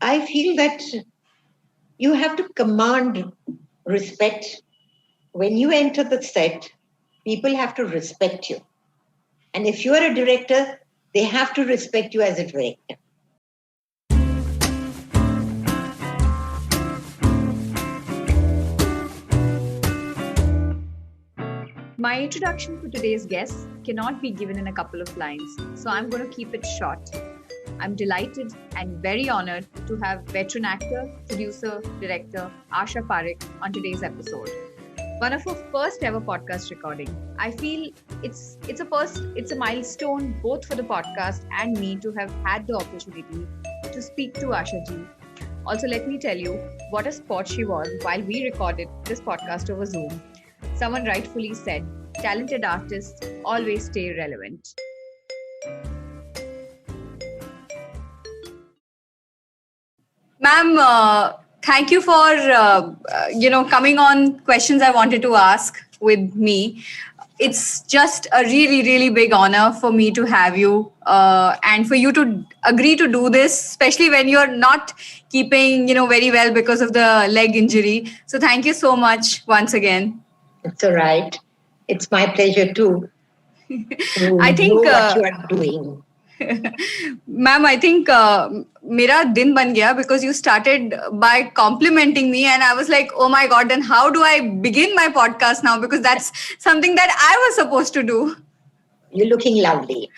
I feel that you have to command respect. When you enter the set, people have to respect you. And if you are a director, they have to respect you as a director. My introduction to today's guest cannot be given in a couple of lines, so I'm going to keep it short. I'm delighted and very honored to have veteran actor, producer, director Asha Parekh on today's episode. One of our first ever podcast recording. I feel it's a milestone both for the podcast and me to have had the opportunity to speak to Asha ji. Also, let me tell you what a sport she was while we recorded this podcast over Zoom. Someone rightfully said, talented artists always stay relevant. Ma'am, thank you for coming on questions I wanted to ask with me. It's just a really, really big honor for me to have you and for you to agree to do this, especially when you're not keeping, very well because of the leg injury. So thank you so much once again. It's all right. It's my pleasure too. I think know what you are doing. Ma'am, I think mera din ban gaya because you started by complimenting me and I was like, oh my God, then how do I begin my podcast now? Because that's something that I was supposed to do. You're looking lovely.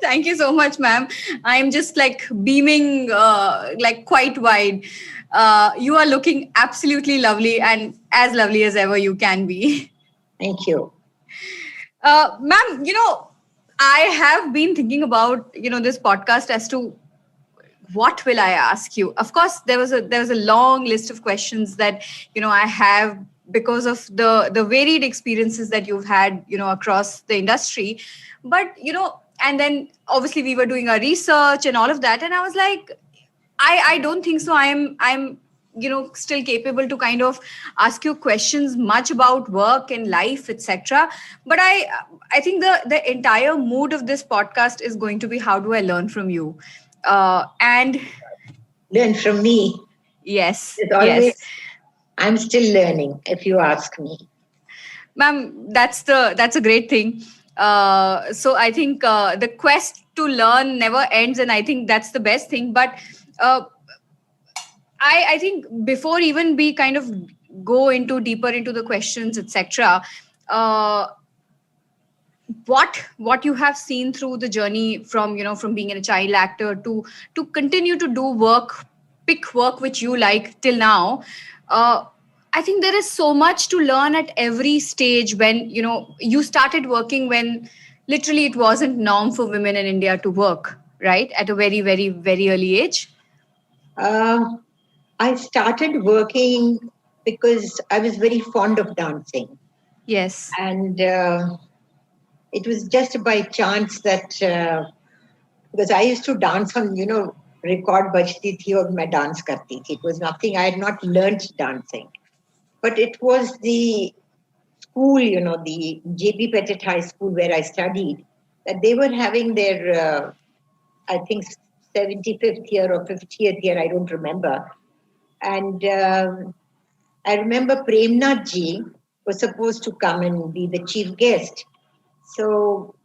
Thank you so much, ma'am. I'm just like beaming like quite wide. You are looking absolutely lovely and as lovely as ever you can be. Thank you. Ma'am, I have been thinking about, this podcast as to what will I ask you. Of course, there was a long list of questions that, I have because of the varied experiences that you've had, across the industry. But, and then obviously we were doing our research and all of that. And I was like, I don't think so. I'm still capable to kind of ask you questions much about work and life, etc. But I think the entire mood of this podcast is going to be how do I learn from you, and learn from me. Yes, always, yes. I'm still learning. If you ask me, ma'am, that's a great thing. So I think the quest to learn never ends, and I think that's the best thing. But I think before even we kind of go into deeper into the questions, etc. What you have seen through the journey from from being a child actor to continue to do pick work which you like till now. I think there is so much to learn at every stage when you started working when literally it wasn't norm for women in India to work, right, at a very, very, very early age. I started working because I was very fond of dancing. Yes. And it was just by chance that because I used to dance on, record bajti thi aur main dance karti thi. It was nothing, I had not learned dancing. But it was the school, the J.P. Pettit High School where I studied, that they were having their, I think, 75th year or 50th year, I don't remember. And I remember Premnath ji was supposed to come and be the chief guest. So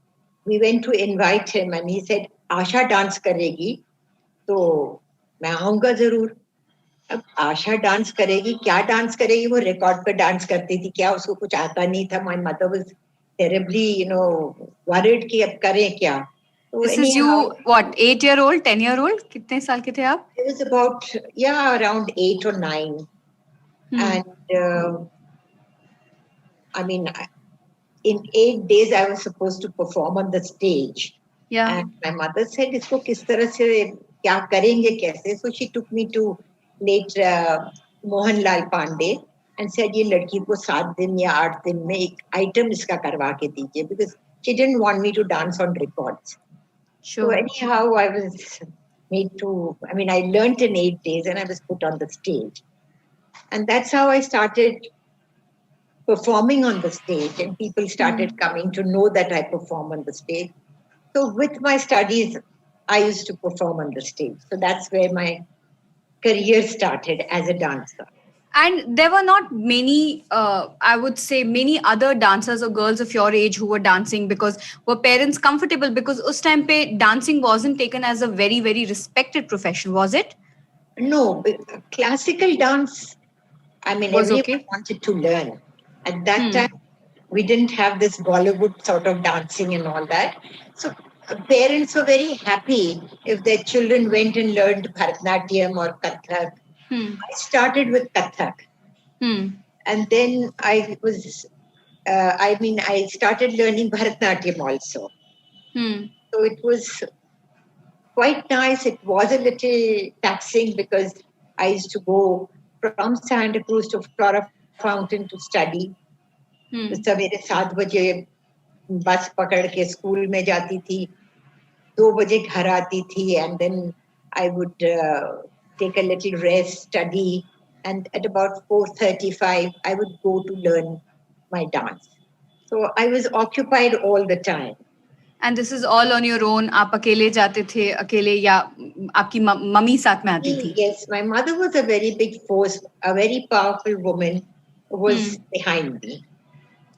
we went to invite him and he said, Asha dance karegi, तो मैं आऊंगा जरूर. अब आशा dance करेगी, क्या dance करेगी, वो record पे डांस करती थी, क्या उसको कुछ आता नहीं था. My mother was terribly, worried कि अब करें क्या. So this is you, what, 8-year-old, 10-year-old? कितने साल के थे आप? It was about, around 8 or 9. And I mean, in 8 days, I was supposed to perform on the stage. Yeah. And my mother said, इसको किस तरह से क्या करेंगे कैसे? So she took me to late Mohanlal Pandey and said, ये लड़की को 7 दिन या 8 दिन में एक item इसका करवा के दीजिए, because she didn't want me to dance on records. Sure. So anyhow, I was made to, I learned in 8 days and I was put on the stage. And that's how I started performing on the stage, and people started coming to know that I perform on the stage. So with my studies, I used to perform on the stage. So that's where my career started as a dancer. And there were not many, I would say, many other dancers or girls of your age who were dancing because were parents comfortable? Because us time pe dancing wasn't taken as a very, very respected profession, was it? No, classical dance, I mean, Was everyone okay. wanted to learn. At that Hmm. time, we didn't have this Bollywood sort of dancing and all that. So parents were very happy if their children went and learned Bharatanatyam or Kathak. Hmm. I started with Kathak, Hmm. and then I started learning Bharatanatyam also. Hmm. So it was quite nice. It was a little taxing because I used to go from Santa Cruz to Flora Fountain to study. Hmm. सवेरे 7 बजे बस पकड़ के school में जाती थी, 2 बजे घर आती थी, and then I would take a little rest, study, and at about 4:35 I would go to learn my dance. So I was occupied all the time. And this is all on your own. आप अकेले जाते थे, अकेले या आपकी mummy साथ में आती थी? Yes, my mother was a very big force, a very powerful woman who was Hmm. behind me.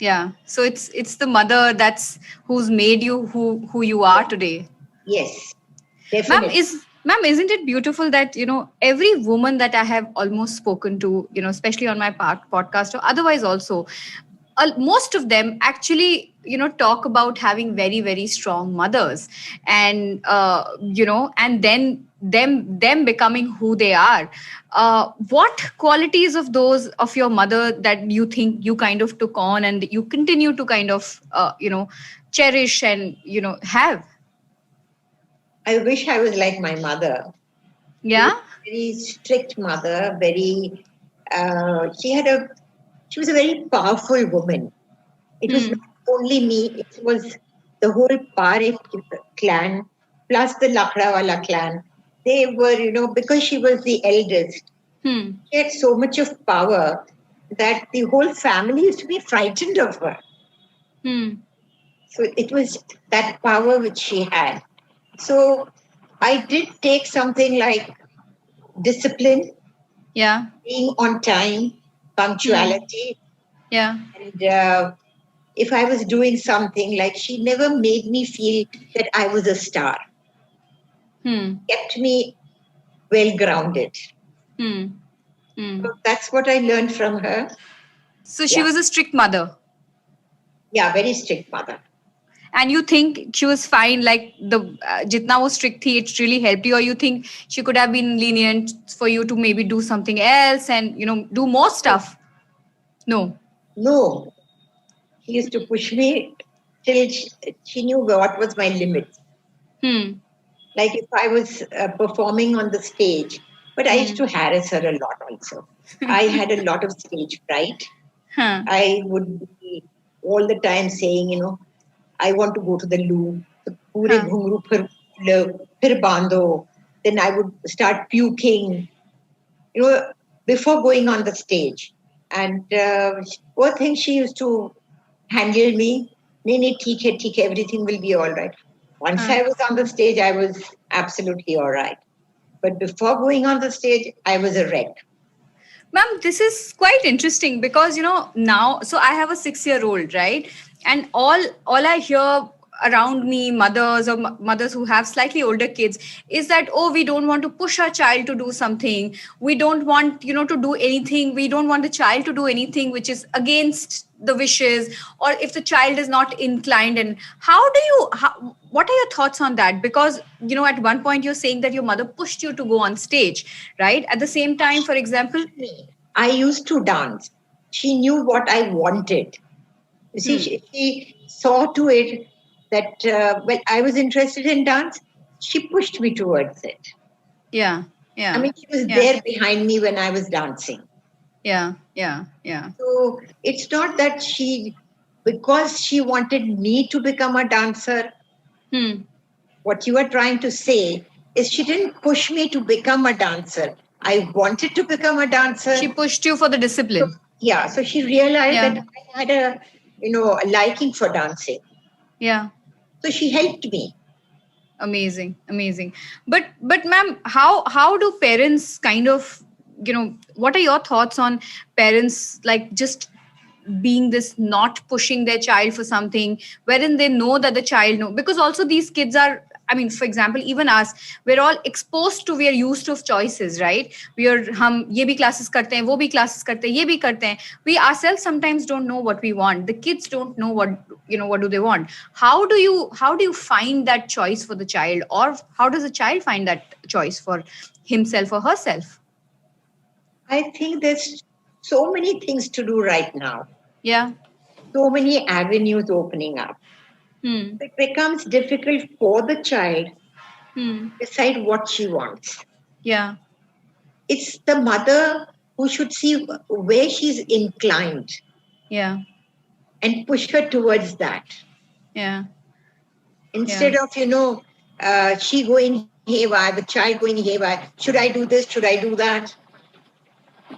Yeah. So it's the mother that's who's made you who you are today. Yes, Ma'am, definitely. ma'am, isn't it beautiful that, every woman that I have almost spoken to, especially on my podcast or otherwise also, most of them actually, talk about having very, very strong mothers, and, and then them becoming who they are. What qualities of those of your mother that you think you kind of took on and you continue to kind of, cherish and, have? I wish I was like my mother. She was Yeah. a very strict mother, very she was a very powerful woman. It was not Hmm. only me, it was the whole Pare clan plus the Lakdawala clan. They were, because she was the eldest, Hmm. she had so much of power that the whole family used to be frightened of her. Hmm. So it was that power which she had. So I did take something like discipline, Yeah. being on time, Hmm. punctuality, Yeah. and if I was doing something, like she never made me feel that I was a star, Hmm. kept me well grounded. Hmm. Hmm. So that's what I learned from her. So she Yeah, was a strict mother. yeah, very strict mother. And you think she was fine, like the jitna was strict thi, it really helped you, or you think she could have been lenient for you to maybe do something else and do more stuff? No. No, she used to push me till she knew what was my limit. Hmm. Like if I was performing on the stage, but I used Hmm. to harass her a lot also. I had a lot of stage fright. Huh. I would be all the time saying, I want to go to the loo. तो पूरे Huh. घुंघरू फिर बांधो. Then I would start puking, you know, before going on the stage. And one thing she used to handle me. नहीं नहीं ठीक है, everything will be all right. Once Huh. I was on the stage, I was absolutely all right. But before going on the stage, I was a wreck. Ma'am, this is quite interesting because now, so I have a 6-year old, right? And all I hear around me, mothers or mothers who have slightly older kids, is that, oh, we don't want to push our child to do something. We don't want to do anything. We don't want the child to do anything which is against the wishes, or if the child is not inclined. And what are your thoughts on that? Because at one point you're saying that your mother pushed you to go on stage, right? At the same time, for example. I used to dance. She knew what I wanted. You see, Hmm. she saw to it that when I was interested in dance, she pushed me towards it. Yeah, I yeah, mean, she was yeah, there behind me when I was dancing. yeah, yeah, yeah. So it's not that because she wanted me to become a dancer, Hmm. what you are trying to say is she didn't push me to become a dancer. I wanted to become a dancer. She pushed you for the So, discipline. yeah, so she realized that Yeah, I had a liking for dancing. yeah. So she helped me. Amazing, amazing. But ma'am, how do parents kind of, what are your thoughts on parents like just being this, not pushing their child for something wherein they know that the child know, because also these kids are, I mean, for example, even us, we're all exposed to, we are used to choices, right? We are, hum ye bhi classes karte hain, wo bhi classes karte hain, ye bhi karte hain. We ourselves sometimes don't know what we want. The kids don't know what, what do they want. How do you find that choice for the child, or how does a child find that choice for himself or herself? I think there's so many things to do right now. Yeah. So many avenues opening up. It becomes difficult for the child to decide what she wants. Yeah. It's the mother who should see where she's inclined. Yeah. And push her towards that. Yeah. Instead of, she going haywire, the child going haywire. Should I do this? Should I do that?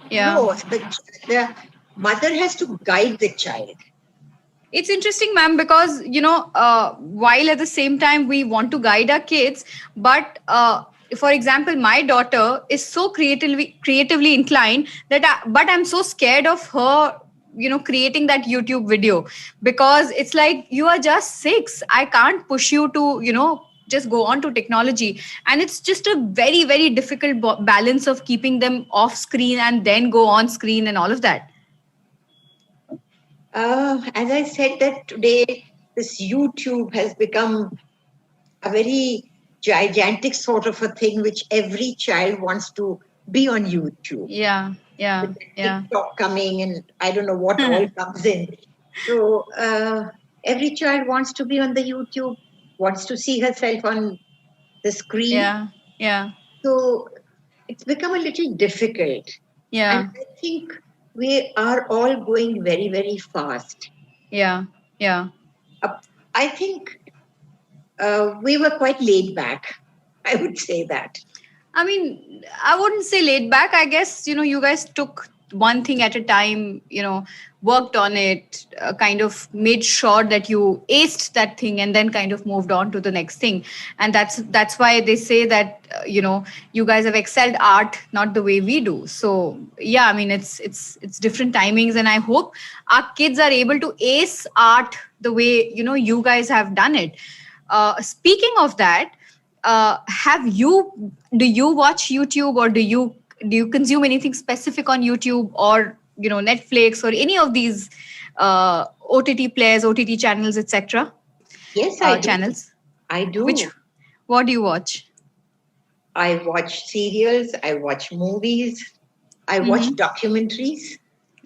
Yeah. No, the mother has to guide the child. It's interesting, ma'am, because, while at the same time we want to guide our kids, but for example, my daughter is so creatively inclined that but I'm so scared of her, creating that YouTube video, because it's like, you are just 6. I can't push you to, just go on to technology. And it's just a very, very difficult balance of keeping them off screen and then go on screen and all of that. As I said, that today this YouTube has become a very gigantic sort of a thing, which every child wants to be on YouTube. Yeah. With TikTok coming, and I don't know what all comes in. So every child wants to be on the YouTube, wants to see herself on the screen. Yeah. So it's become a little difficult. Yeah. And I think we are all going very, very fast. Yeah. I think we were quite laid back. I would say that. I mean, I wouldn't say laid back. I guess, you guys took one thing at a time, worked on it, kind of made sure that you aced that thing, and then kind of moved on to the next thing. And that's why they say that, you guys have excelled art, not the way we do. So yeah, I mean, it's different timings, and I hope our kids are able to ace art the way, you guys have done it. Speaking of that, do you watch YouTube, or do you consume anything specific on YouTube, or Netflix, or any of these OTT players, OTT channels, etc.? Yes, I do. Channels. I do. What do you watch? I watch serials. I watch movies. I watch documentaries.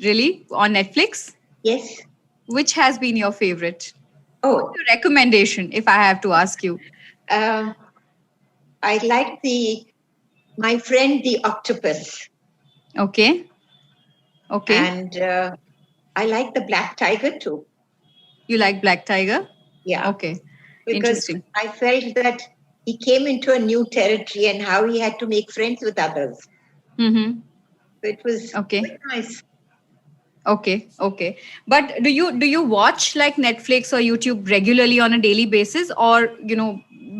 Really? On Netflix? Yes. Which has been your favorite? Oh, your recommendation, if I have to ask you. I like My Friend the Octopus. Okay. And I like the Black Tiger too. You like Black Tiger? Yeah. Okay. Because interesting. I felt that he came into a new territory and how he had to make friends with others. Mm-hmm. So it was quite nice. Okay. But do you watch like Netflix or YouTube regularly on a daily basis, or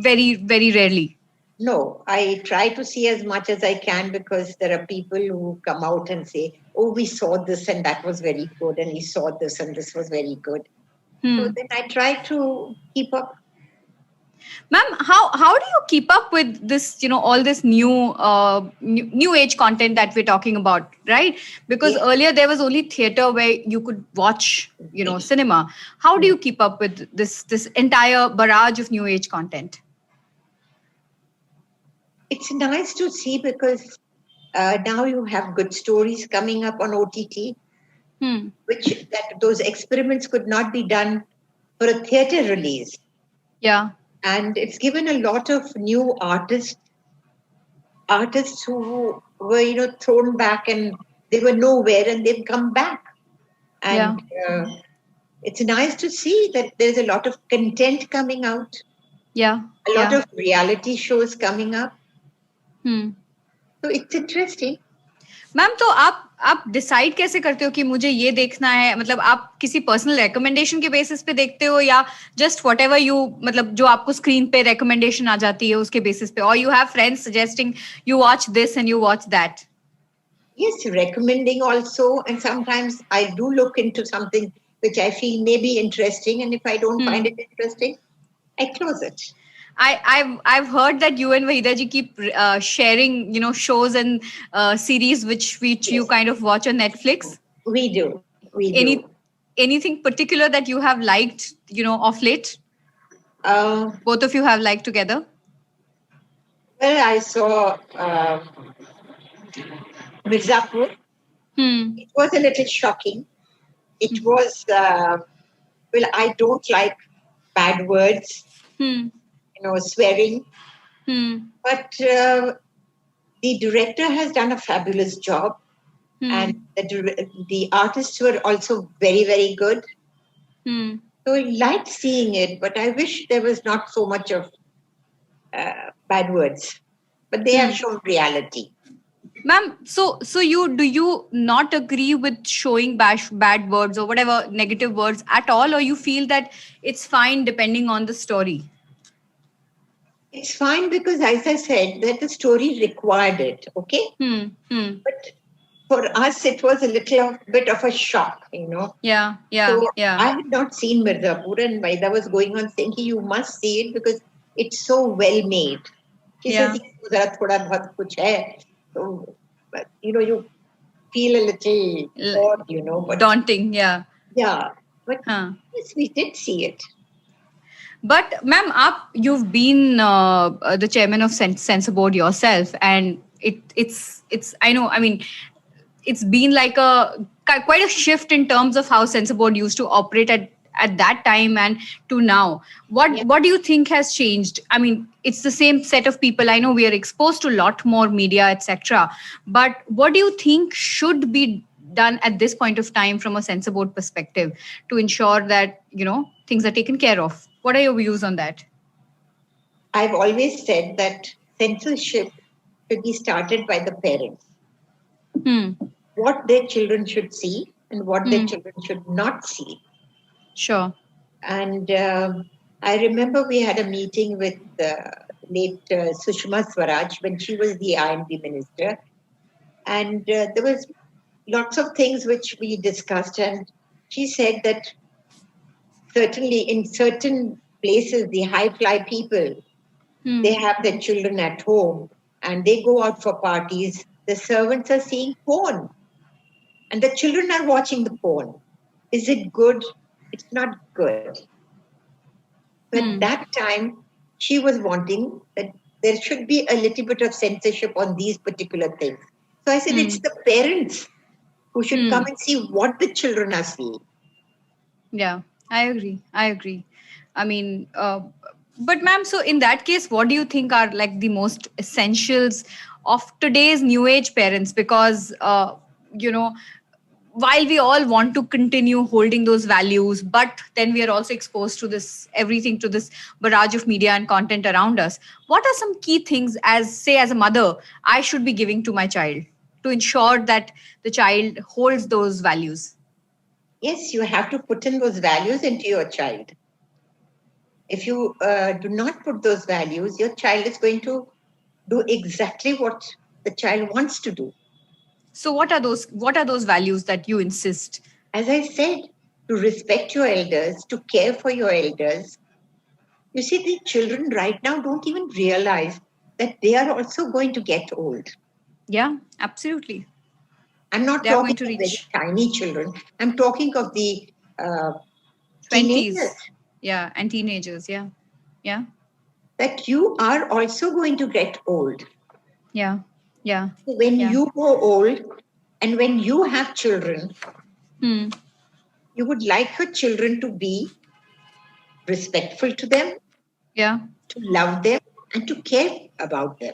very, very rarely? No, I try to see as much as I can, because there are people who come out and say, oh, we saw this and that was very good, and we saw this and this was very good. So then I try to keep up. Ma'am, how do you keep up with this, all this new age content that we're talking about, right? Because earlier there was only theater where you could watch, cinema. How do you keep up with this entire barrage of new age content? It's nice to see, because now you have good stories coming up on OTT, those experiments could not be done for a theater release. Yeah. And it's given a lot of new artists who were, thrown back and they were nowhere, and they've come back. And it's nice to see that there's a lot of content coming out. Yeah. A lot of reality shows coming up. So it's interesting. Ma'am तो आप decide कैसे करते हो कि मुझे ये देखना है, मतलब आप किसी पर्सनल रिकमेंडेशन के बेसिस पे देखते हो या जस्ट वट एवर यू, मतलब जो आपको स्क्रीन पे रिकमेंडेशन आ जाती है उसके बेसिस पे, और you have friends suggesting you watch this and you watch that? Yes, recommending also, and sometimes I do look into something which I feel may be interesting, and if I don't find it interesting, I close it. I've heard that you and Vahida ji keep sharing, shows and series which you Yes, kind of watch on Netflix. we do. We Any do. anything particular that you have liked, of late? Uh, Both of you have liked together? well, I saw Mirzapur. Hmm. It was a little shocking. It was, well, I don't like bad words, Hmm. swearing, Hmm. but the director has done a fabulous job, and Hmm. the artists were also very, very good. Hmm. So I liked seeing it, but I wish there was not so much of bad words. But they have Hmm. shown reality. Ma'am, so you not agree with showing bad words or whatever negative words at all, or you feel that it's fine depending on the story? It's fine because, as I said, that the story required it. Okay, Hmm. Hmm. but for us, it was a little bit of a shock. Yeah. Yeah. So Yeah. I had not seen Mirzapur, and Maida was going on saying, "You must see it because it's so well made." She says, Yeah. "Yes, ज़रा थोड़ा बहुत कुछ है." So, but, you feel a little L- odd. But Daunting. Yeah. yeah, but Huh. yes, we did see it. But ma'am, you've been the chairman of Censor Board yourself, and it's I know. I mean, it's been like quite a shift in terms of how Censor Board used to operate at that time and to now. Yeah. What do you think has changed? I mean, it's the same set of people. I know we are exposed to a lot more media, etc. But what do you think should be done at this point of time from a Censor Board perspective to ensure that things are taken care of? What are your views on that? I've always said that censorship should be started by the parents. Hmm. What their children should see and what their Hmm. children should not see. Sure. And I remember we had a meeting with late Sushma Swaraj when she was the INB minister. And there was lots of things which we discussed. And she said that certainly in certain places, the high fly people, they Hmm. have their children at home and they go out for parties. The servants are seeing porn and the children are watching the porn. Is it good? It's not good. So at Hmm. that time, she was wanting that there should be a little bit of censorship on these particular things. So I said, Hmm. it's the parents who should Hmm. come and see what the children are seeing. Yeah, I agree. I agree. I mean, but ma'am, so in that case, what do you think are like the most essentials of today's new age parents? Because, while we all want to continue holding those values, but then we are also exposed to everything, to this barrage of media and content around us. What are some key things, as a mother, I should be giving to my child to ensure that the child holds those values? Yes, you have to put in those values into your child. If you do not put those values, your child is going to do exactly what the child wants to do. So what are those values that you insist? As I said, to respect your elders, to care for your elders. You see, the children right now don't even realize that they are also going to get old. Yeah, absolutely. I'm not They are going talking to of very reach tiny children. I'm talking of the uh, teenagers, 20s. Yeah, and teenagers. Yeah. Yeah. that you are also going to get old. Yeah. Yeah. When Yeah. you go old and when you have children, Hmm. you would like your children to be respectful to them, Yeah. to love them, and to care about them.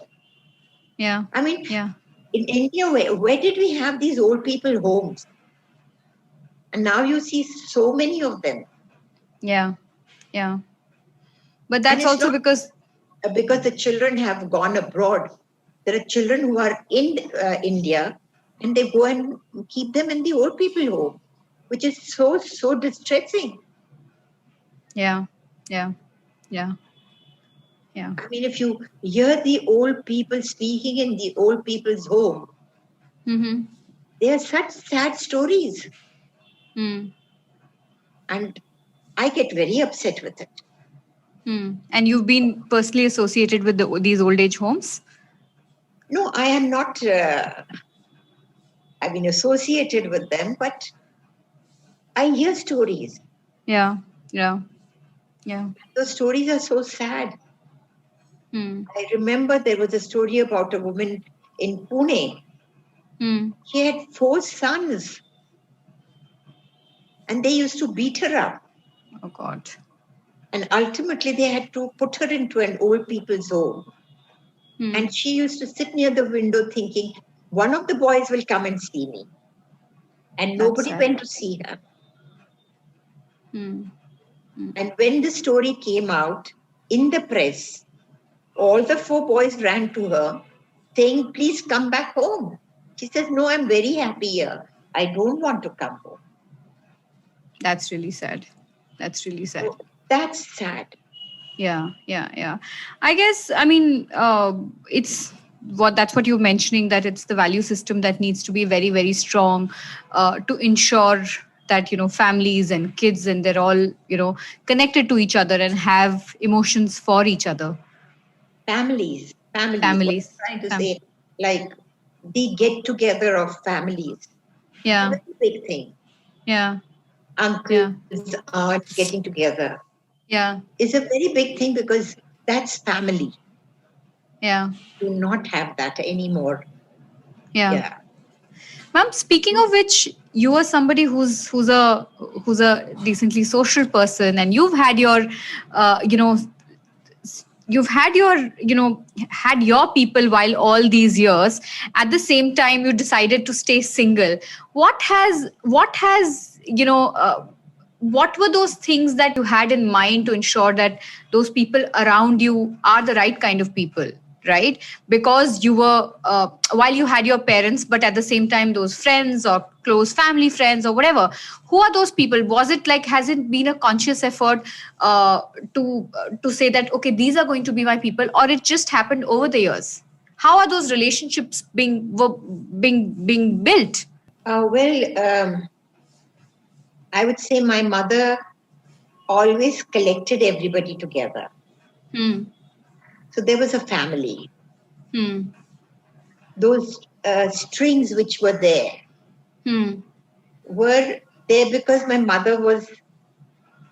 Yeah. I mean, Yeah. in India, where did we have these old people homes? And now you see so many of them. Yeah. Yeah. But And that's it's also not because because the children have gone abroad. There are children who are in India, and they go and keep them in the old people home, which is so distressing. Yeah. Yeah. Yeah. Yeah. I mean, if you hear the old people speaking in the old people's home, Mm-hmm. they are such sad stories, Mm. and I get very upset with it. Mm. And you've been personally associated with these old age homes? No, I am not. I've been associated with them, but I hear stories. Yeah. Yeah. Yeah. Those stories are so sad. Mm. I remember there was a story about a woman in Pune. Mm. She had 4 sons, and they used to beat her up. Oh God. And ultimately, they had to put her into an old people's home. Mm. And she used to sit near the window thinking, one of the boys will come and see me. And That's nobody sad. went to see her. Mm. And when the story came out in the press, all the 4 boys ran to her saying, please come back home. She says, no, I'm very happy here. I don't want to come home. That's really sad. That's really sad. So that's sad. Yeah. Yeah. Yeah. I guess, I mean, it's that's what you're mentioning, that it's the value system that needs to be very, very strong to ensure that, families and kids, and they're all, connected to each other and have emotions for each other. Families. What Families. I'm trying to say, like the get together of families. Yeah. It's a very big thing. Yeah. Uncles, aunts getting together Yeah. is a very big thing because that's family. Yeah. Do not have that anymore. Yeah. Ma'am, speaking of which, you are somebody who's a decently social person, and you've had your, had your people while all these years. At the same time, you decided to stay single. What were those things that you had in mind to ensure that those people around you are the right kind of people, right? Because you were, while you had your parents, but at the same time, those friends or close family friends or whatever, who are those people? Was it like, has it been a conscious effort to say that, okay, these are going to be my people, or it just happened over the years? How are those relationships being built? I would say my mother always collected everybody together. So there was a family. Those strings which were there were there because my mother was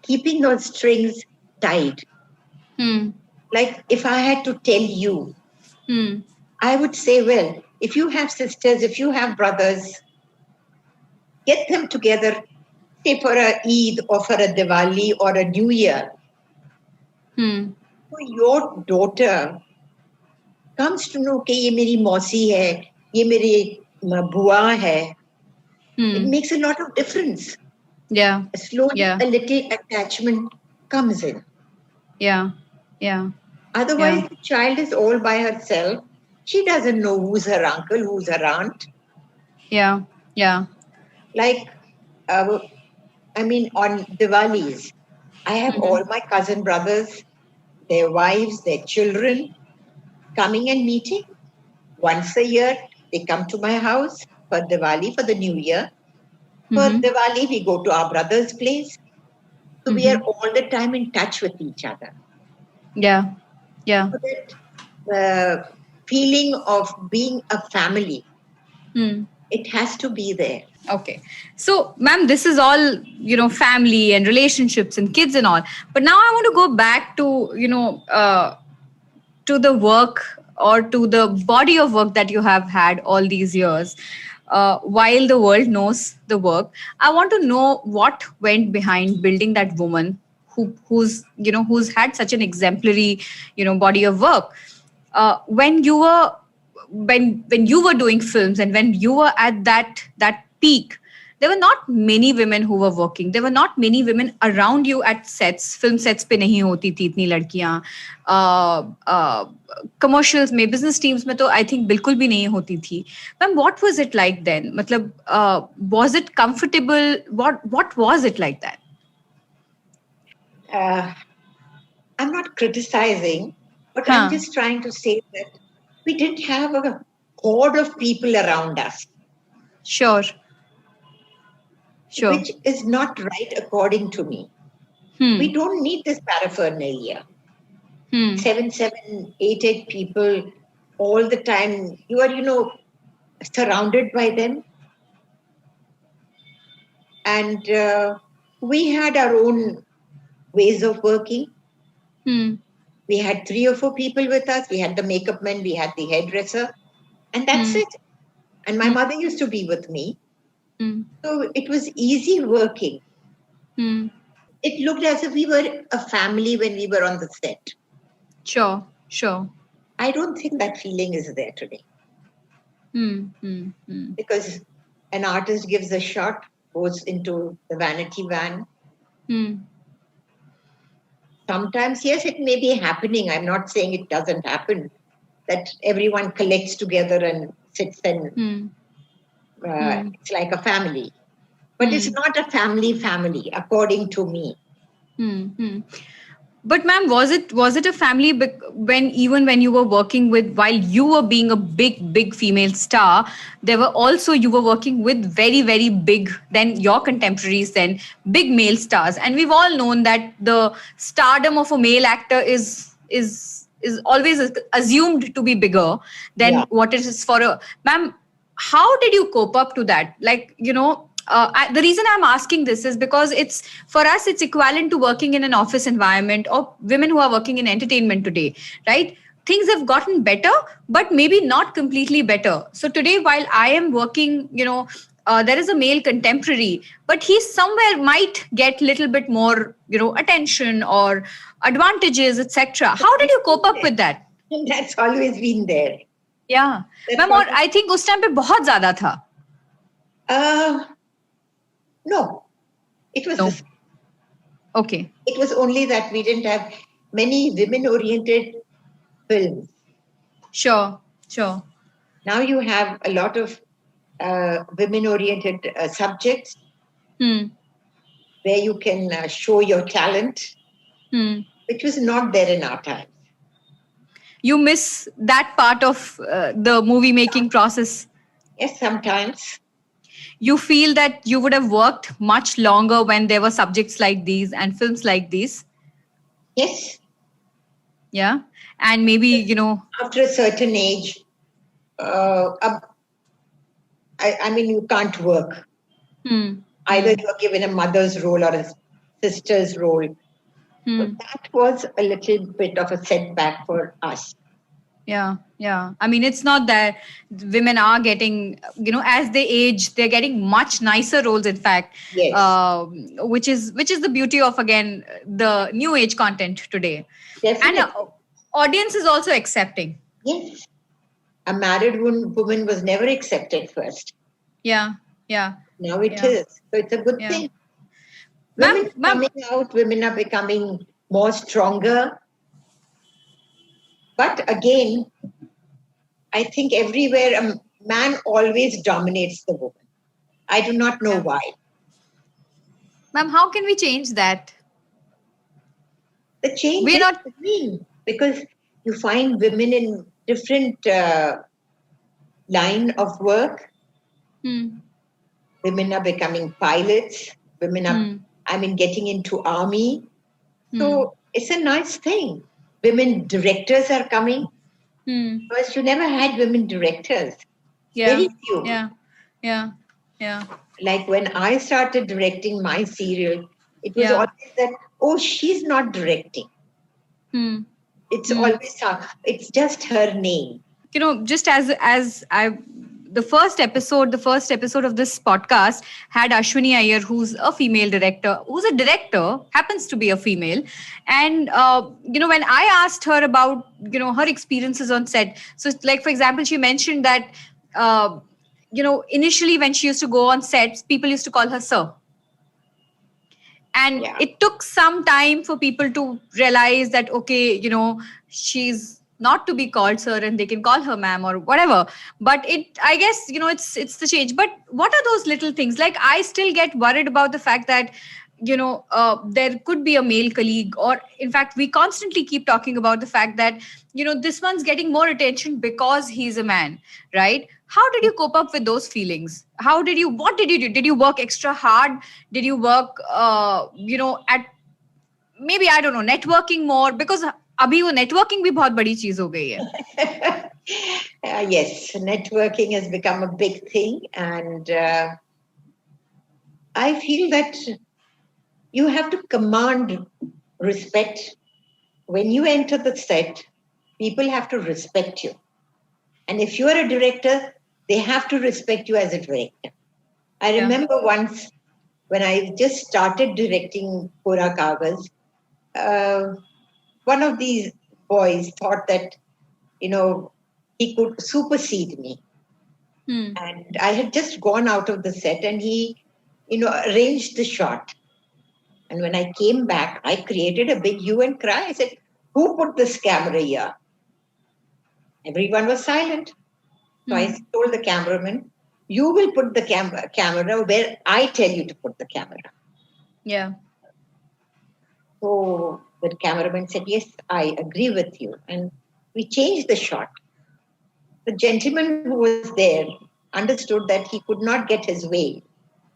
keeping those strings tight. Like if I had to tell you, I would say, well, if you have sisters, if you have brothers, get them together, say for a Eid or for a Diwali or a New Year. So your daughter comes to know कि ये मेरी मौसी है, ये मेरी बुआ है. It makes a lot of difference. Yeah. Slowly, a little attachment comes in. Yeah. Otherwise, the child is all by herself. She doesn't know who's her uncle, who's her aunt. Yeah. Like, on Diwalis, I have all my cousin brothers, their wives, their children coming and meeting. Once a year, they come to my house for Diwali, for the New Year. For Diwali, we go to our brother's place. So we are all the time in touch with each other. Yeah. So that feeling of being a family, it has to be there. Okay. So, ma'am, this is all, family and relationships and kids and all. But now I want to go back to, to the work or to the body of work that you have had all these years. While the world knows the work, I want to know what went behind building that woman who's had such an exemplary, body of work. When you were doing films and when you were at that peak, there were not many women who were working. There were not many women around you at sets. Film sets पे नहीं होती थी इतनी लड़कियां. Commercials में, business teams में तो I think बिल्कुल भी नहीं होती थी. Ma'am, what was it like then? मतलब, was it comfortable? What was it like that? I'm not criticizing, but I'm just trying to say that we didn't have a horde of people around us. Sure. Which is not right according to me. We don't need this paraphernalia. 7, 8 people all the time. You are, surrounded by them. And we had our own ways of working. We had 3 or 4 people with us. We had the makeup man, we had the hairdresser, and that's it. And my mother used to be with me. So it was easy working. It looked as if we were a family when we were on the set. Sure. I don't think that feeling is there today. Because an artist gives a shot, goes into the vanity van. Sometimes, yes, it may be happening. I'm not saying it doesn't happen, that everyone collects together and sits and it's like a family. But it's not a family, according to me. But ma'am, was it a family when you were working with, while you were being a big female star, there were also, you were working with very, very big, then your contemporaries, then big male stars, and we've all known that the stardom of a male actor is always assumed to be bigger than what it is for a ma'am. How did you cope up to that? Like, the reason I'm asking this is because it's, for us, it's equivalent to working in an office environment, or women who are working in entertainment today, right? Things have gotten better, but maybe not completely better. So today, while I am working, there is a male contemporary, but he somewhere might get a little bit more, attention or advantages, etc. How did you cope up with that? That's always been there. Yeah. Ma'am, और I think उस time पे बहुत ज़्यादा था. No, it was. No. Okay. It was only that we didn't have many women-oriented films. Sure. Now you have a lot of women-oriented subjects where you can show your talent, which was not there in our time. You miss that part of the movie making process? Yes, sometimes. You feel that you would have worked much longer when there were subjects like these and films like these? Yes. Yeah. And maybe, after a certain age, I mean, you can't work. Either you are given a mother's role or a sister's role. So that was a little bit of a setback for us. Yeah. I mean, it's not that women are getting, as they age, they're getting much nicer roles, in fact. Yes. Which is the beauty of, again, the new age content today. Definitely. And audience is also accepting. Yes. A married woman was never accepted first. Yeah. Now it is. So it's a good thing. Women coming out, women are becoming more stronger. But again, I think everywhere a man always dominates the woman. I do not know why. Ma'am, how can we change that? The change is between, because you find women in different line of work. Women are becoming pilots. Women are, getting into army. So it's a nice thing. Women directors are coming. First, you never had women directors. Very few. Yeah. Like when I started directing my serial, it was always that, oh, she's not directing. It's always, it's just her name. Just as the first episode of this podcast had Ashwini Iyer, who's a female director, happens to be a female. And, when I asked her about, her experiences on set, so like, for example, she mentioned that initially when she used to go on sets, people used to call her sir. And Yeah. it took some time for people to realize that, okay, she's not to be called sir and they can call her ma'am or whatever. But I guess, it's the change. But what are those little things? Like, I still get worried about the fact that, there could be a male colleague, or in fact, we constantly keep talking about the fact that, this one's getting more attention because he's a man, right? How did you cope up with those feelings? What did you do? Did you work extra hard? Did you work, at maybe, I don't know, networking more? Because अभी वो networking भी बहुत बड़ी चीज हो गई है. Yes, networking has become a big thing, and I feel that you have to command respect. When you enter the set, people have to respect you. And if you are a director, they have to respect you as a director. I remember once when I just started directing Kora Kagaz, one of these boys thought that, he could supersede me. And I had just gone out of the set and he, arranged the shot. And when I came back, I created a big hue and cry. I said, who put this camera here? Everyone was silent. So I told the cameraman, you will put the camera where I tell you to put the camera. Yeah. So the cameraman said, yes, I agree with you. And we changed the shot. The gentleman who was there understood that he could not get his way.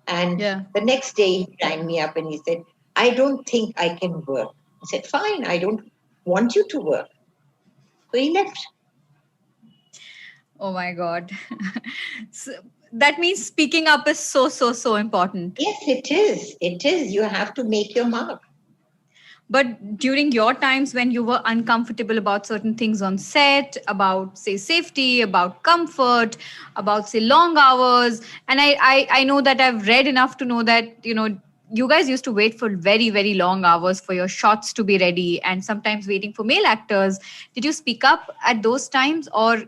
And the next day he rang me up and he said, I don't think I can work. I said, fine, I don't want you to work. So he left. Oh my God. So that means speaking up is so important. Yes, it is. It is. You have to make your mark. But during your times when you were uncomfortable about certain things on set, about, say, safety, about comfort, about, say, long hours, and I know that I've read enough to know that, you guys used to wait for very, very long hours for your shots to be ready, and sometimes waiting for male actors. Did you speak up at those times, or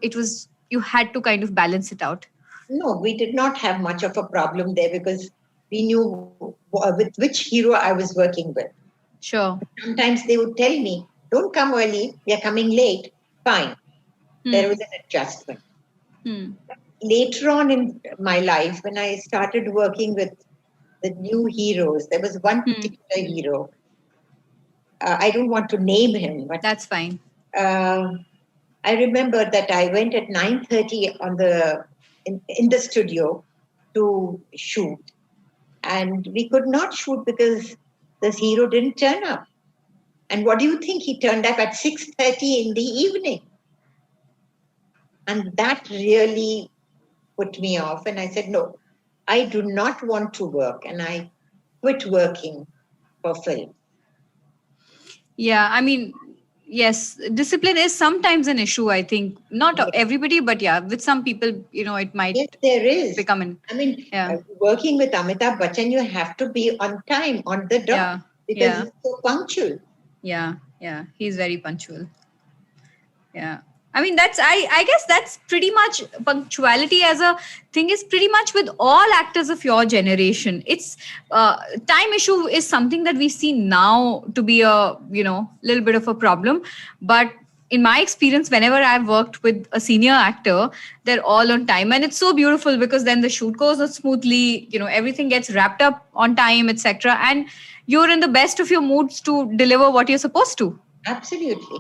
you had to kind of balance it out? No, we did not have much of a problem there because we knew with which hero I was working with. Sure. Sometimes they would tell me, don't come early, we are coming late. Fine. There was an adjustment. Later on in my life, when I started working with the new heroes, there was one particular hero. I don't want to name him, but that's fine. I remember that I went at 9:30 in the studio to shoot. And we could not shoot because this hero didn't turn up. And what do you think? He turned up at 6:30 in the evening. And that really put me off. And I said, no, I do not want to work. And I quit working for film. Yeah, I mean, yes, discipline is sometimes an issue, I think. Not everybody, but yeah, with some people, it might there is. become an... working with Amitabh Bachchan, you have to be on time, on the dot, because he's so punctual. Yeah, he's very punctual. Yeah. I mean, I guess that's pretty much, punctuality as a thing is pretty much with all actors of your generation. It's time issue is something that we see now to be a, little bit of a problem. But in my experience, whenever I've worked with a senior actor, they're all on time. And it's so beautiful because then the shoot goes smoothly, everything gets wrapped up on time, etc. And you're in the best of your moods to deliver what you're supposed to. Absolutely.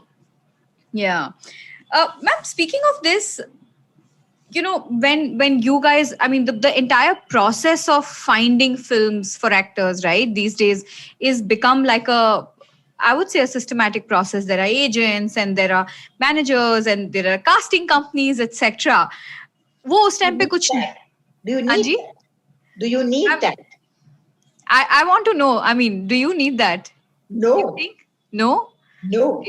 Yeah. Ma'am, speaking of this, when you guys, I mean, the entire process of finding films for actors, right, these days is become like I would say a systematic process. There are agents and there are managers and there are casting companies, etc. वो उस time पे कुछ नहीं. Do you need that? Do you need that? I want to know. I mean, do you need that? No. You think? No? No.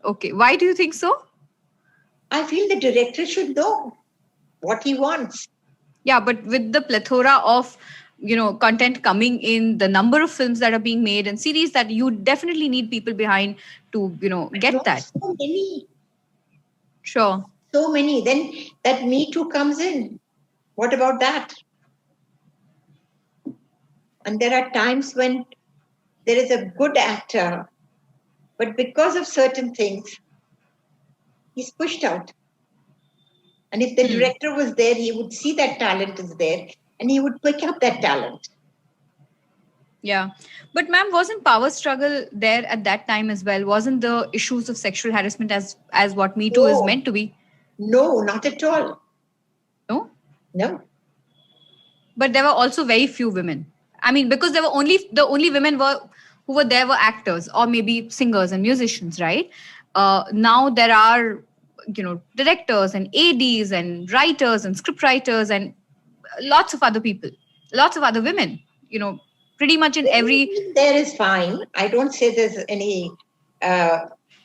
Okay. Why do you think so? I feel the director should know what he wants. Yeah, but with the plethora of, content coming in, the number of films that are being made and series, that you definitely need people behind to, get that. So many. Sure. So many. Then that Me Too comes in. What about that? And there are times when there is a good actor, but because of certain things, he's pushed out. And if the director was there, he would see that talent is there and he would pick up that talent. Yeah. But ma'am, wasn't power struggle there at that time as well? Wasn't the issues of sexual harassment as what Me Too is No. meant to be? No, not at all. No? No. But there were also very few women. I mean, because there were the only women who were there were actors or maybe singers and musicians, right? Now there are, directors and ADs and writers and script writers and lots of other people, lots of other women, pretty much in every. There is fine. I don't say there's any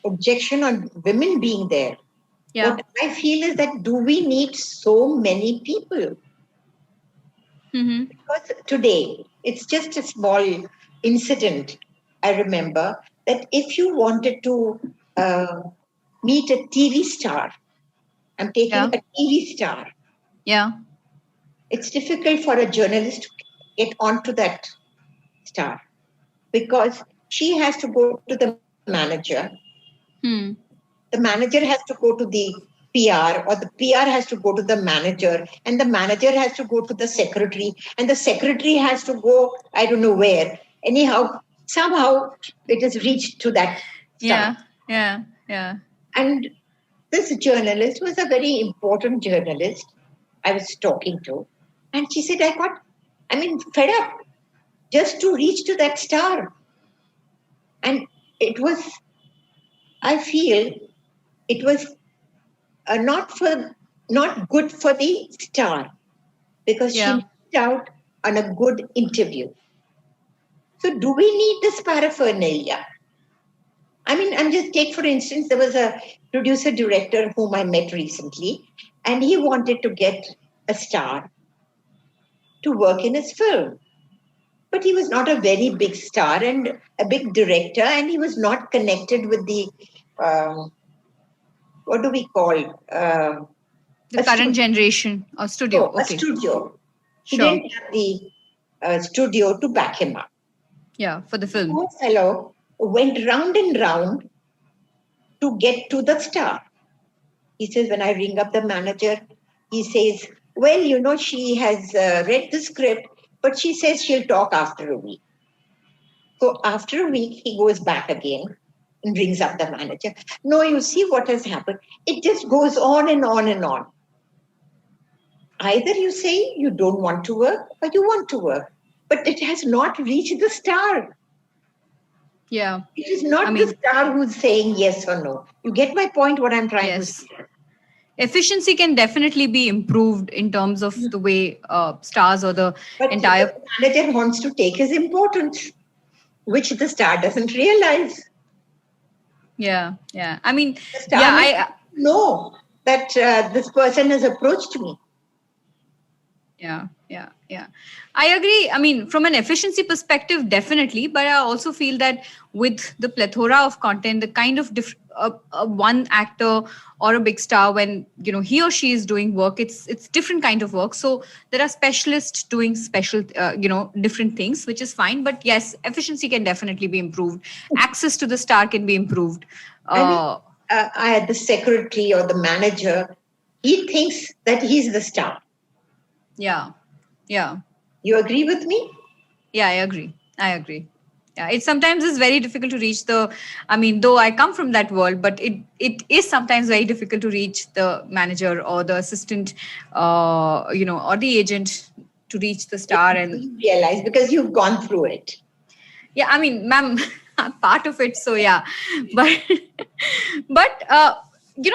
objection on women being there. Yeah. What I feel is that do we need so many people? Mm-hmm. Because today, it's just a small incident. I remember that if you wanted to meet a TV star, I'm taking a TV star. Yeah. It's difficult for a journalist to get onto that star because she has to go to the manager. The manager has to go to the PR, or the PR has to go to the manager, and the manager has to go to the secretary, and the secretary has to go, I don't know where. Anyhow, somehow it has reached to that star. Yeah. And this journalist was a very important journalist I was talking to. And she said, fed up just to reach to that star. And it was, I feel, it was not good for the star because she missed out on a good interview. So do we need this paraphernalia? I mean, and just take, for instance, there was a producer director whom I met recently, and he wanted to get a star to work in his film. But he was not a very big star and a big director, and he was not connected with the, what do we call? The current generation or studio. A studio. He Sure. didn't have the studio to back him up. Yeah, for the film. Poor fellow went round and round to get to the star. He says, when I ring up the manager, he says, well, she has read the script, but she says she'll talk after a week. So after a week, he goes back again and rings up the manager. No, you see what has happened. It just goes on and on and on. Either you say you don't want to work or you want to work, but it has not reached the star. Yeah. It is not the star who's saying yes or no. You get my point, what I'm trying to say? Efficiency can definitely be improved in terms of the way stars or the entire... But the manager wants to take his importance, which the star doesn't realize. Yeah. I mean, the star I know that this person has approached me. Yeah. I agree. I mean, from an efficiency perspective, definitely. But I also feel that with the plethora of content, the kind of one actor or a big star, when he or she is doing work, it's different kind of work. So there are specialists doing special, different things, which is fine. But yes, efficiency can definitely be improved. Access to the star can be improved. I had the secretary or the manager. He thinks that he's the star. Yeah. You agree with me? Yeah, I agree. Yeah, it sometimes is very difficult to reach though I come from that world, but it is sometimes very difficult to reach the manager or the assistant, or the agent to reach the star. And you realize because you've gone through it. Yeah, I mean, ma'am, I'm part of it. So yeah, but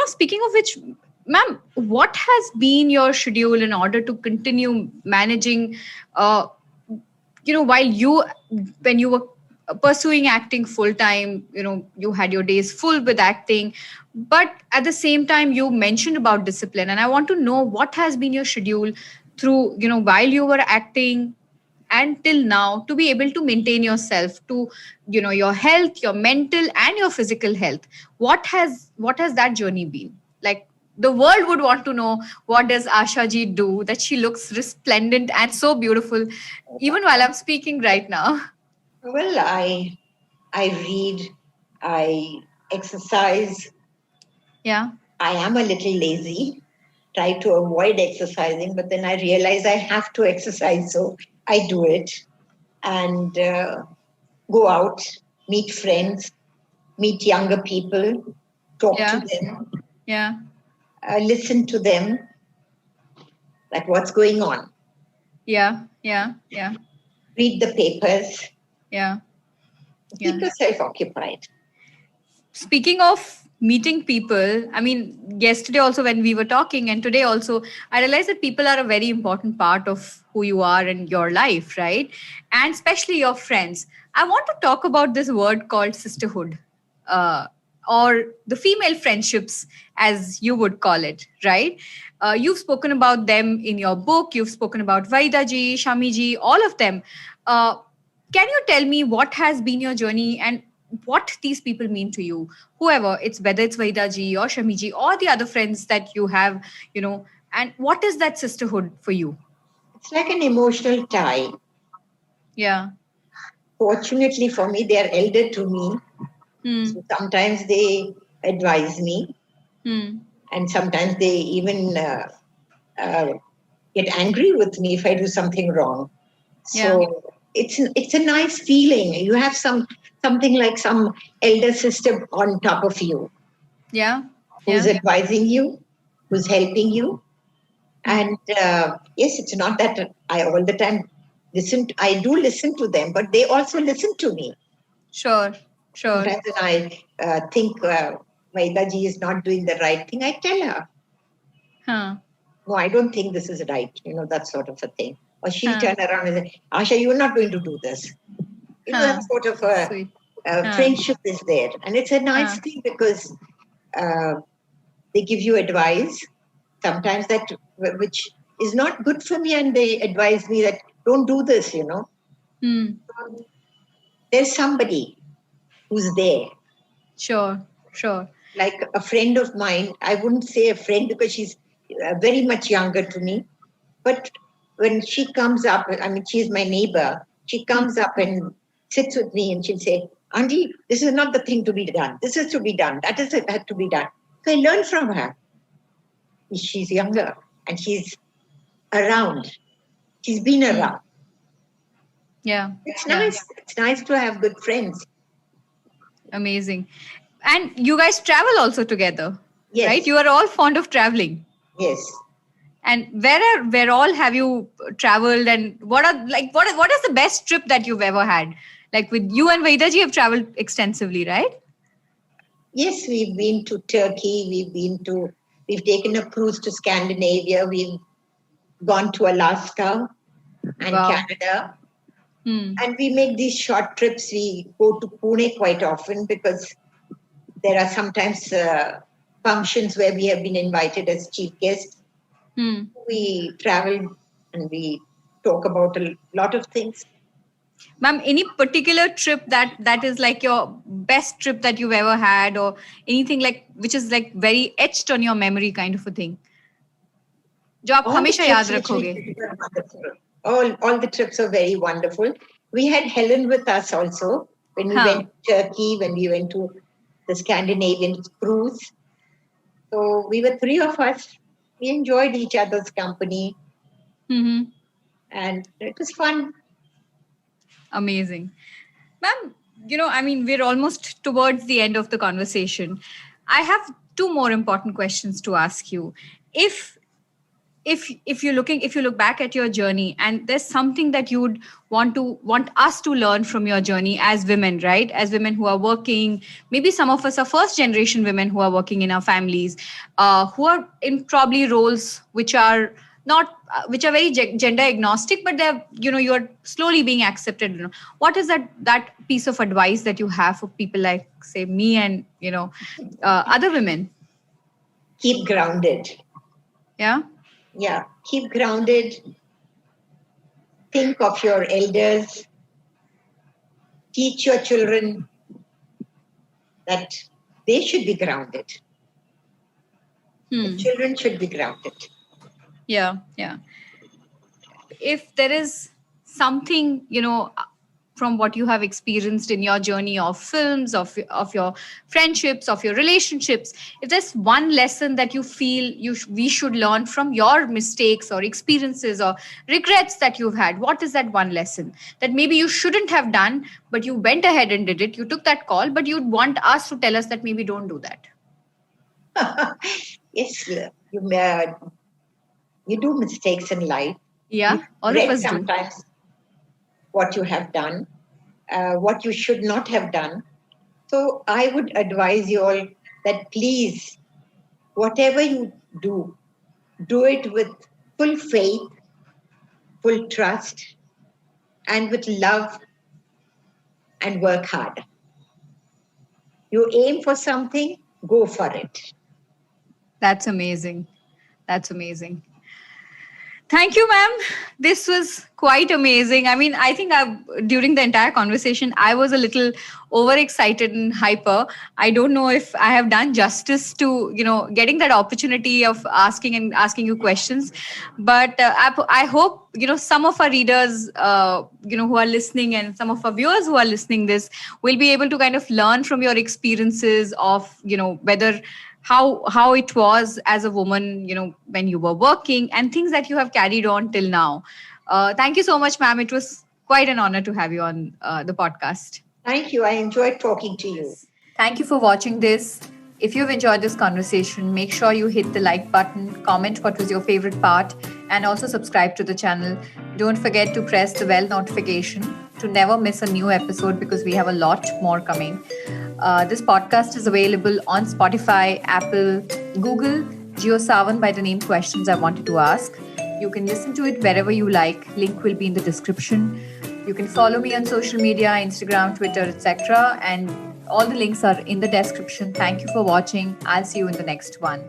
speaking of which, ma'am, what has been your schedule in order to continue managing, while when you were pursuing acting full time, you had your days full with acting, but at the same time you mentioned about discipline, and I want to know what has been your schedule through, while you were acting and till now, to be able to maintain yourself, to your health, your mental and your physical health. What has that journey been like? the world would want to know, what does Asha ji do, that she looks resplendent and so beautiful even while I'm speaking right now? Well, I read, I exercise. Yeah. I am a little lazy, try to avoid exercising, but then I realize I have to exercise, so I do it. And go out, meet friends, meet younger people, talk to Yeah. them, Yeah. listen to them, like what's going on, Yeah. Yeah. Yeah. read the papers, Yeah. keep Yeah. yourself occupied. Speaking of meeting people, I mean, yesterday also when we were talking, and today also, I realized that people are a very important part of who you are and your life, right? And especially your friends. I want to talk about this word called sisterhood, uh, or the female friendships, as you would call it, right? You've spoken about them in your book. You've spoken about Vaida ji, Shami ji, all of them. Uh, can you tell me what has been your journey and what these people mean to you? Whoever, it's whether it's Vaida ji or Shami ji or the other friends that you have, and what is that sisterhood for you? It's like an emotional tie. Yeah. Fortunately for me, they are elder to me. Hmm. So sometimes they advise me, Hmm. and sometimes they even uh, get angry with me if I do something wrong. Yeah. So it's a nice feeling. You have something like some elder sister on top of you Yeah. who's Yeah. advising you, who's helping you. Hmm. And yes, it's not that I all the time listen. I do listen to them, but they also listen to me. Sure. Sure. Sometimes when I think Vaida ji is not doing the right thing, I tell her, Huh. no, I don't think this is right. That sort of a thing. Or she'll Huh. turn around and say, Asha, you're not going to do this. That Huh. sort of Sweet. a Huh. friendship is there. And it's a nice Huh. thing because uh, they give you advice, sometimes that which is not good for me, and they advise me that don't do this. Hmm. There's somebody who's there. Sure. Sure. Like a friend of mine, I wouldn't say a friend because she's very much younger to me, but when she comes up, I mean, she's my neighbor, she comes up and sits with me and she'll say, Auntie, this is not the thing to be done. This is to be done. That is it, had to be done. So I learn from her. She's younger and she's around. She's been Hmm. around. Yeah. It's Yeah. nice. It's nice to have good friends. Amazing. And you guys travel also together, right? Yes, You are all fond of traveling. yes. And where all have you traveled, and what is the best trip that you've ever had? Like with you and Vaidaji have traveled extensively, right? Yes, we've been to Turkey. We've taken a cruise to Scandinavia. We've gone to Alaska and Wow. Canada. Hmm. And we make these short trips. We go to Pune quite often because there are sometimes functions where we have been invited as chief guests. Hmm. We travel and we talk about a lot of things. Ma'am, any particular trip that is like your best trip that you've ever had, or anything like which is like very etched on your memory kind of a thing, जो आप All the हमेशा trips याद which we रखोगे? did were wonderful. All the trips are very wonderful. We had Helen with us also when we Huh. went to Turkey, when we went to the Scandinavian cruise. So we were three of us. We enjoyed each other's company Mm-hmm. and it was fun. Amazing. Ma'am, I mean, we're almost towards the end of the conversation. I have two more important questions to ask you. If if you look back at your journey and there's something that you would want us to learn from your journey as women, right? As women who are working, maybe some of us are first generation women who are working in our families, who are in probably roles which are not which are very gender agnostic, but they're you're slowly being accepted. What is that piece of advice that you have for people like say me and other women? Keep grounded. Yeah. Yeah, keep grounded. Think of your elders. Teach your children that they should be grounded. The children should be grounded. Yeah. If there is something, from what you have experienced in your journey of films, of your friendships, of your relationships, if there's one lesson that you feel we should learn from your mistakes or experiences or regrets that you've had, what is that one lesson that maybe you shouldn't have done, but you went ahead and did it, you took that call, but you'd want us to tell us that maybe don't do that? Yes, you do mistakes in life. Yeah, all of us do. Sometimes what you have done, what you should not have done. So I would advise you all that please, whatever you do it with full faith, full trust, and with love, and work hard. You aim for something, go for it. That's amazing. Thank you, ma'am. This was quite amazing. I mean, I think during the entire conversation, I was a little overexcited and hyper. I don't know if I have done justice to, getting that opportunity of asking you questions. But I hope, some of our readers, who are listening, and some of our viewers who are listening this will be able to kind of learn from your experiences of, whether how it was as a woman, when you were working, and things that you have carried on till now. Thank you so much, ma'am. It was quite an honor to have you on the podcast. Thank you. I enjoyed talking to you. Thank you for watching this. If you've enjoyed this conversation, make sure you hit the like button, comment what was your favorite part, and also subscribe to the channel. Don't forget to press the bell notification to never miss a new episode, because we have a lot more coming. This podcast is available on Spotify, Apple, Google, JioSaavn by the name Questions I Wanted to Ask. You can listen to it wherever you like. Link will be in the description. You can follow me on social media, Instagram, Twitter, etc. And all the links are in the description. Thank you for watching. I'll see you in the next one.